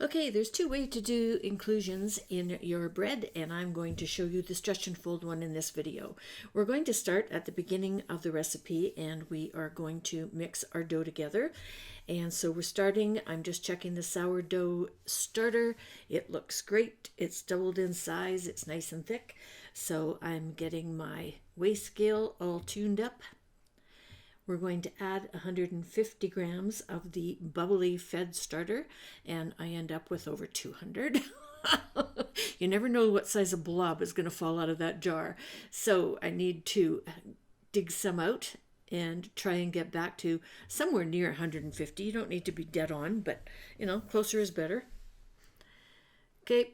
Okay, there's two ways to do inclusions in your bread, and I'm going to show you the stretch and fold one in this video. We're going to start at the beginning of the recipe, and we are going to mix our dough together. And so we're starting, I'm just checking the sourdough starter. It looks great. It's doubled in size. It's nice and thick. So I'm getting my weigh scale all tuned up. We're going to add 150 grams of the bubbly fed starter, and I end up with over 200. You never know what size of blob is going to fall out of that jar. So I need to dig some out and try and get back to somewhere near 150. You don't need to be dead on, but closer is better. Okay,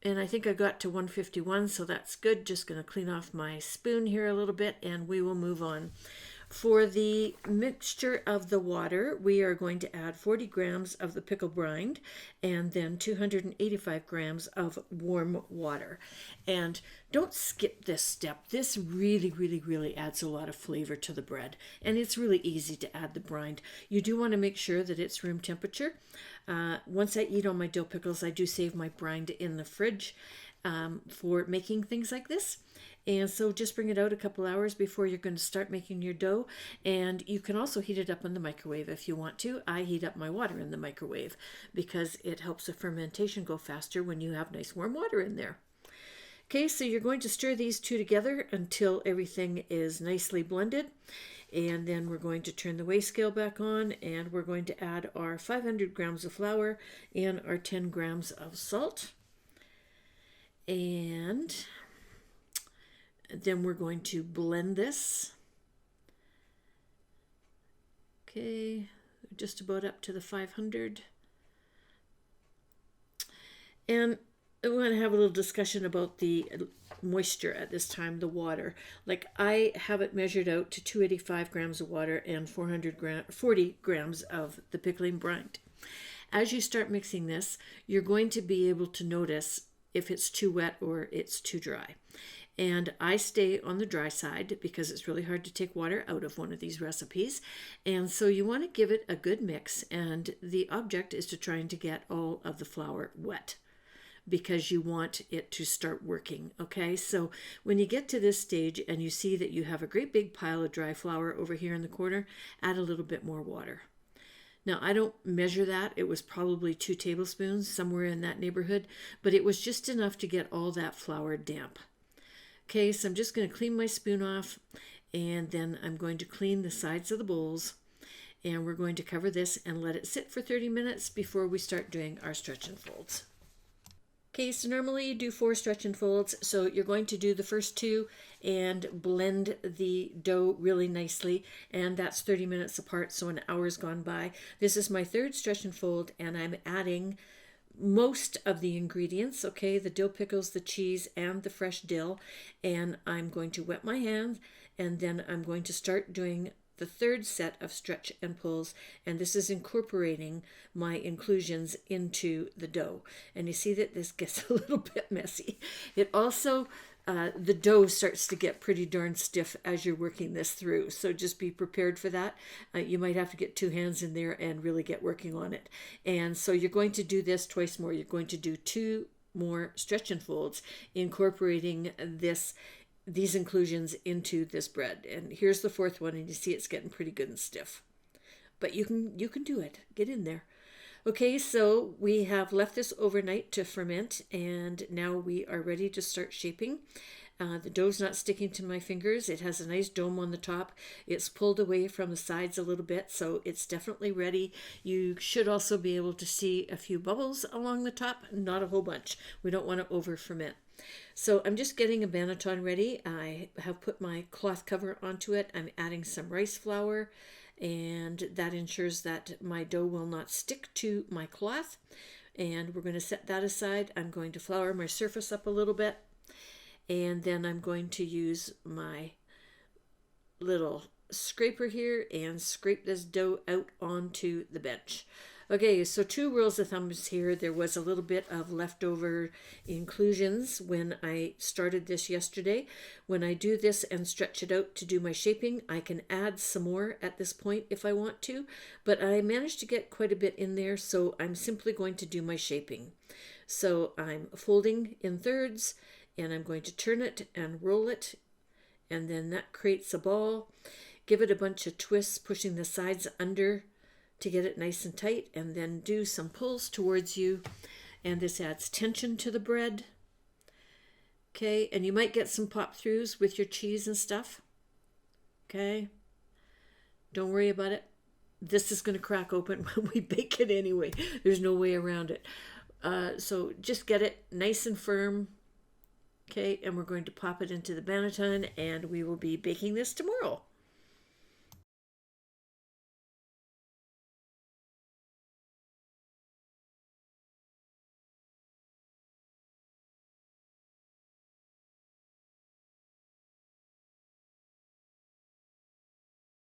and I think I got to 151, so that's good. Just going to clean off my spoon here a little bit, and we will move on. For the mixture of the water, we are going to add 40 grams of the pickle brine and then 285 grams of warm water. And don't skip this step. This really adds a lot of flavor to the bread, and it's really easy to add the brine. You do want to make sure that it's room temperature. Once I eat all my dill pickles, I do save my brine in the fridge for making things like this. And so just bring it out a couple hours before you're going to start making your dough. And you can also heat it up in the microwave if you want to. I heat up my water in the microwave because it helps the fermentation go faster when you have nice warm water in there. Okay, so you're going to stir these two together until everything is nicely blended. And then we're going to turn the weigh scale back on, and we're going to add our 500 grams of flour and our 10 grams of salt. And then we're going to blend this. Okay, just about up to the 500. And we're going to have a little discussion about the moisture at this time, the water. Like, I have it measured out to 285 grams of water and 40 grams of the pickling brine. As you start mixing this, you're going to be able to notice if it's too wet or it's too dry. And I stay on the dry side because it's really hard to take water out of one of these recipes. And so you want to give it a good mix, and the object is to trying to get all of the flour wet because you want it to start working. Okay, so when you get to this stage and you see that you have a great big pile of dry flour over here in the corner, add a little bit more water. Now, I don't measure that. It was probably 2 tablespoons, somewhere in that neighborhood, but it was just enough to get all that flour damp. Okay, so I'm just going to clean my spoon off, and then I'm going to clean the sides of the bowls, and we're going to cover this and let it sit for 30 minutes before we start doing our stretch and folds. Okay, so normally you do 4 stretch and folds, so you're going to do the first 2 and blend the dough really nicely, and that's 30 minutes apart, so an hour's gone by. This is my 3rd stretch and fold, and I'm adding most of the ingredients, okay, the dill pickles, the cheese, and the fresh dill, and I'm going to wet my hands, and then I'm going to start doing the 3rd set of stretch and pulls, and this is incorporating my inclusions into the dough. And you see that this gets a little bit messy. It also the dough starts to get pretty darn stiff as you're working this through, so just be prepared for that. You might have to get 2 hands in there and really get working on it. And so you're going to do this twice more. You're going to do 2 more stretch and folds, incorporating these inclusions into this bread. And here's the 4th one, and you see it's getting pretty good and stiff. But you can do it. Get in there. Okay, so we have left this overnight to ferment, and now we are ready to start shaping. The dough's not sticking to my fingers. It has a nice dome on the top. It's pulled away from the sides a little bit, so it's definitely ready. You should also be able to see a few bubbles along the top, not a whole bunch. We don't want to over ferment. So I'm just getting a banneton ready. I have put my cloth cover onto it. I'm adding some rice flour, and that ensures that my dough will not stick to my cloth. And we're going to set that aside. I'm going to flour my surface up a little bit, and then I'm going to use my little scraper here and scrape this dough out onto the bench. Okay, so 2 rules of thumbs here. There was a little bit of leftover inclusions when I started this yesterday. When I do this and stretch it out to do my shaping, I can add some more at this point if I want to, but I managed to get quite a bit in there, so I'm simply going to do my shaping. So I'm folding in thirds, and I'm going to turn it and roll it, and then that creates a ball. Give it a bunch of twists, pushing the sides under to get it nice and tight, and then do some pulls towards you, and this adds tension to the bread. Okay, and you might get some pop throughs with your cheese and stuff. Okay, don't worry about it. This is going to crack open when we bake it anyway. There's no way around it. So just get it nice and firm. Okay, and we're going to pop it into the banneton, and we will be baking this tomorrow.